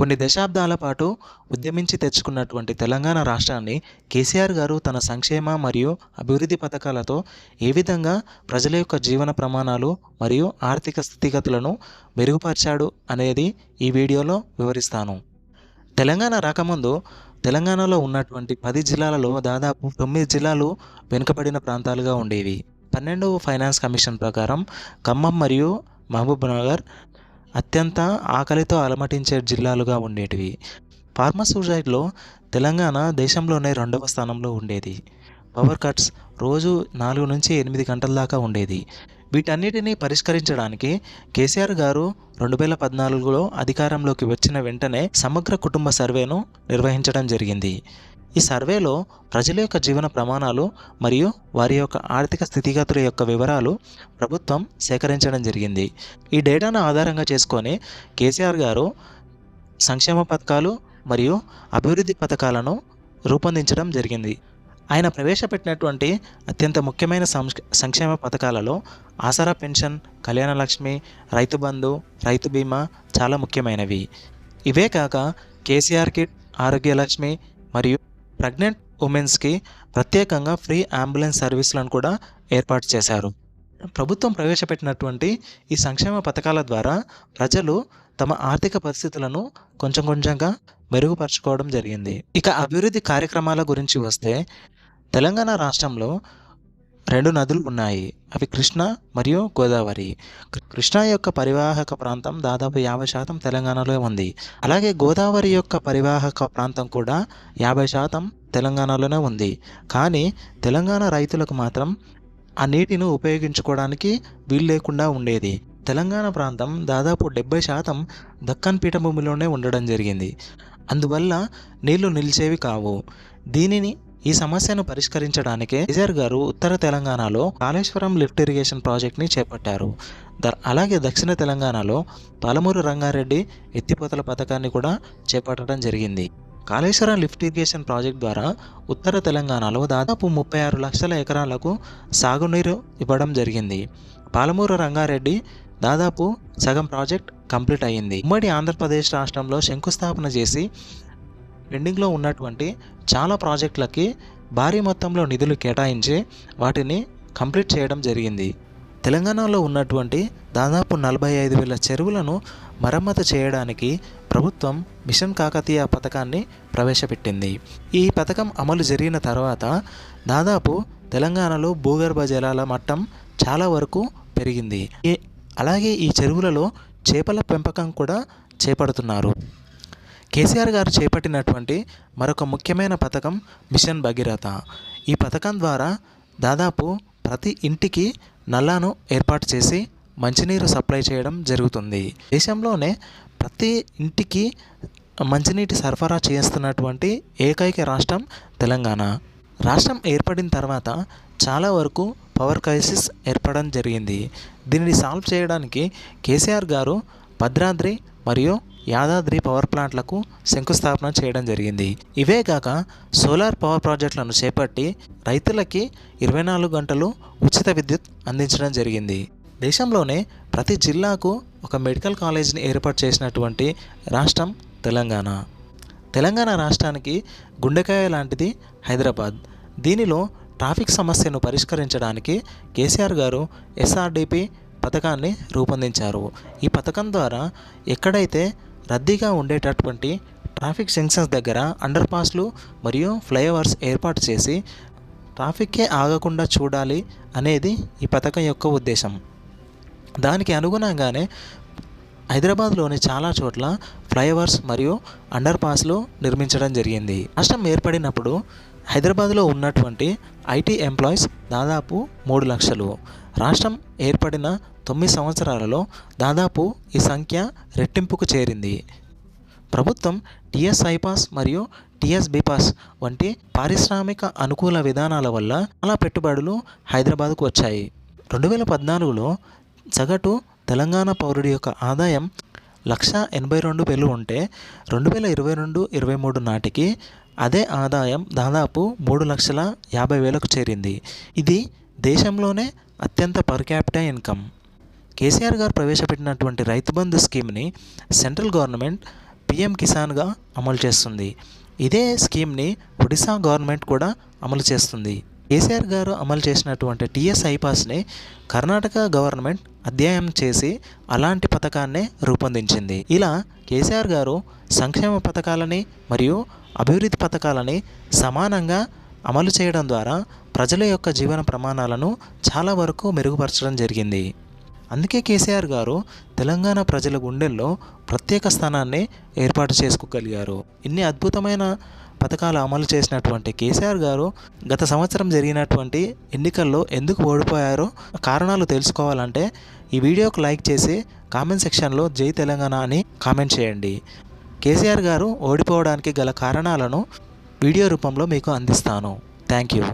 కొన్ని దశాబ్దాల పాటు ఉద్యమించి తెచ్చుకున్నటువంటి తెలంగాణ రాష్ట్రాన్ని కేసీఆర్ గారు తన సంక్షేమ మరియు అభివృద్ధి పథకాలతో ఏ విధంగా ప్రజల యొక్క జీవన ప్రమాణాలు మరియు ఆర్థిక స్థితిగతులను మెరుగుపరిచాడు అనేది ఈ వీడియోలో వివరిస్తాను. తెలంగాణ రాకముందు తెలంగాణలో ఉన్నటువంటి 10 జిల్లాలలో దాదాపు 9 జిల్లాలు వెనుకబడిన ప్రాంతాలుగా ఉండేవి. 12వ ఫైనాన్స్ కమిషన్ ప్రకారం ఖమ్మం మరియు మహబూబ్నగర్ అత్యంత ఆకలితో అలమటించే జిల్లాలుగా ఉండేటివి. ఫార్మాసూటిలో తెలంగాణ దేశంలోనే 2వ స్థానంలో ఉండేది. పవర్ కట్స్ రోజు 4 నుంచి 8 గంటల దాకా ఉండేది. వీటన్నిటినీ పరిష్కరించడానికి కేసీఆర్ గారు 2014లో అధికారంలోకి వచ్చిన వెంటనే సమగ్ర కుటుంబ సర్వేను నిర్వహించడం జరిగింది. ఈ సర్వేలో ప్రజల యొక్క జీవన ప్రమాణాలు మరియు వారి యొక్క ఆర్థిక స్థితిగతుల యొక్క వివరాలు ప్రభుత్వం సేకరించడం జరిగింది. ఈ డేటాను ఆధారంగా చేసుకొని కేసీఆర్ గారు సంక్షేమ పథకాలు మరియు అభివృద్ధి పథకాలను రూపొందించడం జరిగింది. ఆయన ప్రవేశపెట్టినటువంటి అత్యంత ముఖ్యమైన సంక్షేమ పథకాలలో ఆసరా పెన్షన్, కళ్యాణ లక్ష్మి, రైతు బంధు, రైతు బీమా చాలా ముఖ్యమైనవి. ఇవే కాక కేసీఆర్ కిట్, ఆరోగ్య లక్ష్మి మరియు ప్రెగ్నెంట్ ఉమెన్స్కి ప్రత్యేకంగా ఫ్రీ అంబులెన్స్ సర్వీసులను కూడా ఏర్పాటు చేశారు. ప్రభుత్వం ప్రవేశపెట్టినటువంటి ఈ సంక్షేమ పథకాల ద్వారా ప్రజలు తమ ఆర్థిక పరిస్థితులను కొంచెంగా మెరుగుపరుచుకోవడం జరిగింది. ఇక అభివృద్ధి కార్యక్రమాల గురించి వస్తే తెలంగాణ రాష్ట్రంలో 2 నదులు ఉన్నాయి. అవి కృష్ణ మరియు గోదావరి. కృష్ణ యొక్క పరివాహక ప్రాంతం దాదాపు 50% తెలంగాణలో ఉంది. అలాగే గోదావరి యొక్క పరివాహక ప్రాంతం కూడా 50% తెలంగాణలోనే ఉంది. కానీ తెలంగాణ రైతులకు మాత్రం ఆ నీటిని ఉపయోగించుకోవడానికి వీలు లేకుండా ఉండేది. తెలంగాణ ప్రాంతం దాదాపు 70% దక్కన్ పీఠభూమిలోనే ఉండడం జరిగింది. అందువల్ల నీళ్లు నిలిచేవి కావు. ఈ సమస్యను పరిష్కరించడానికే కేసీఆర్ గారు ఉత్తర తెలంగాణలో కాళేశ్వరం లిఫ్ట్ ఇరిగేషన్ ప్రాజెక్ట్ని చేపట్టారు. అలాగే దక్షిణ తెలంగాణలో పాలమూరు రంగారెడ్డి ఎత్తిపోతల పథకాన్ని కూడా చేపట్టడం జరిగింది. కాళేశ్వరం లిఫ్ట్ ఇరిగేషన్ ప్రాజెక్ట్ ద్వారా ఉత్తర తెలంగాణలో దాదాపు 36 లక్షల ఎకరాలకు సాగునీరు ఇవ్వడం జరిగింది. పాలమూరు రంగారెడ్డి దాదాపు సగం ప్రాజెక్ట్ కంప్లీట్ అయ్యింది. ఉమ్మడి ఆంధ్రప్రదేశ్ రాష్ట్రంలో శంకుస్థాపన చేసి పెండింగ్లో ఉన్నటువంటి చాలా ప్రాజెక్టులకి భారీ మొత్తంలో నిధులు కేటాయించి వాటిని కంప్లీట్ చేయడం జరిగింది. తెలంగాణలో ఉన్నటువంటి దాదాపు 45,000 చెరువులను మరమ్మతు చేయడానికి ప్రభుత్వం మిషన్ కాకతీయ పథకాన్ని ప్రవేశపెట్టింది. ఈ పథకం అమలు జరిగిన తర్వాత దాదాపు తెలంగాణలో భూగర్భ జలాల మట్టం చాలా వరకు పెరిగింది. అలాగే ఈ చెరువులలో చేపల పెంపకం కూడా చేపడుతున్నారు. కేసీఆర్ గారు చేపట్టినటువంటి మరొక ముఖ్యమైన పథకం మిషన్ భగీరథ. ఈ పథకం ద్వారా దాదాపు ప్రతి ఇంటికి నల్లాను ఏర్పాటు చేసి మంచినీరు సప్లై చేయడం జరుగుతుంది. దేశంలోనే ప్రతి ఇంటికి మంచినీటి సరఫరా చేస్తున్నటువంటి ఏకైక రాష్ట్రం తెలంగాణ. రాష్ట్రం ఏర్పడిన తర్వాత చాలా వరకు పవర్ క్రైసిస్ ఏర్పడడం జరిగింది. దీనిని సాల్వ్ చేయడానికి కేసీఆర్ గారు భద్రాద్రి మరియు యాదాద్రి పవర్ ప్లాంట్లకు శంకుస్థాపన చేయడం జరిగింది. ఇవే కాక సోలార్ పవర్ ప్రాజెక్టులను చేపట్టి రైతులకి 24 గంటలు ఉచిత విద్యుత్ అందించడం జరిగింది. దేశంలోనే ప్రతి జిల్లాకు ఒక మెడికల్ కాలేజీని ఏర్పాటు చేసినటువంటి రాష్ట్రం తెలంగాణ. తెలంగాణ రాష్ట్రానికి గుండెకాయ లాంటిది హైదరాబాద్. దీనిలో ట్రాఫిక్ సమస్యను పరిష్కరించడానికి కేసీఆర్ గారు ఎస్ఆర్డిపి పథకాన్ని రూపొందించారు. ఈ పథకం ద్వారా ఎక్కడైతే రద్దీగా ఉండేటటువంటి ట్రాఫిక్ జంక్షన్స్ దగ్గర అండర్ పాస్లు మరియు ఫ్లైఓవర్స్ ఏర్పాటు చేసి ట్రాఫిక్కే ఆగకుండా చూడాలి అనేది ఈ పథకం యొక్క ఉద్దేశం. దానికి అనుగుణంగానే హైదరాబాద్లోని చాలా చోట్ల ఫ్లైఓవర్స్ మరియు అండర్ పాస్లు నిర్మించడం జరిగింది. రాష్ట్రం ఏర్పడినప్పుడు హైదరాబాద్లో ఉన్నటువంటి ఐటీ ఎంప్లాయీస్ దాదాపు 3 లక్షలు. రాష్ట్రం ఏర్పడిన 9 సంవత్సరాలలో దాదాపు ఈ సంఖ్య రెట్టింపుకు చేరింది. ప్రభుత్వం టీఎస్ ఐపాస్ మరియు టీఎస్ బీపాస్ వంటి పారిశ్రామిక అనుకూల విధానాల వల్ల చాలా పెట్టుబడులు హైదరాబాద్కు వచ్చాయి. 2014లో సగటు తెలంగాణ పౌరుడి యొక్క ఆదాయం 1,82,000 ఉంటే 2022-23 నాటికి అదే ఆదాయం దాదాపు 3,50,000కు చేరింది. ఇది దేశంలోనే అత్యంత పర్ క్యాపిటా ఇన్కమ్. కేసీఆర్ గారు ప్రవేశపెట్టినటువంటి రైతు బంధు స్కీమ్ని సెంట్రల్ గవర్నమెంట్ పిఎం కిసాన్గా అమలు చేస్తుంది. ఇదే స్కీమ్ని ఒడిశా గవర్నమెంట్ కూడా అమలు చేస్తుంది. కేసీఆర్ గారు అమలు చేసినటువంటి టీఎస్ ఐపాస్ని కర్ణాటక గవర్నమెంట్ అధ్యయనం చేసి అలాంటి పథకాన్నే రూపొందించింది. ఇలా కేసీఆర్ గారు సంక్షేమ పథకాలని మరియు అభివృద్ధి పథకాలని సమానంగా అమలు చేయడం ద్వారా ప్రజల యొక్క జీవన ప్రమాణాలను చాలా వరకు మెరుగుపరచడం జరిగింది. అందుకే కేసీఆర్ గారు తెలంగాణ ప్రజల గుండెల్లో ప్రత్యేక స్థానాన్ని ఏర్పాటు చేసుకోగలిగారు. ఇన్ని అద్భుతమైన పథకాలు అమలు చేసినటువంటి కేసీఆర్ గారు గత సంవత్సరం జరిగినటువంటి ఎన్నికల్లో ఎందుకు ఓడిపోయారో కారణాలు తెలుసుకోవాలంటే ఈ వీడియోకు లైక్ చేసి కామెంట్ సెక్షన్లో జై తెలంగాణ అని కామెంట్ చేయండి. కేసీఆర్ గారు ఓడిపోవడానికి గల కారణాలను వీడియో రూపంలో మీకు అందిస్తాను. Thank you.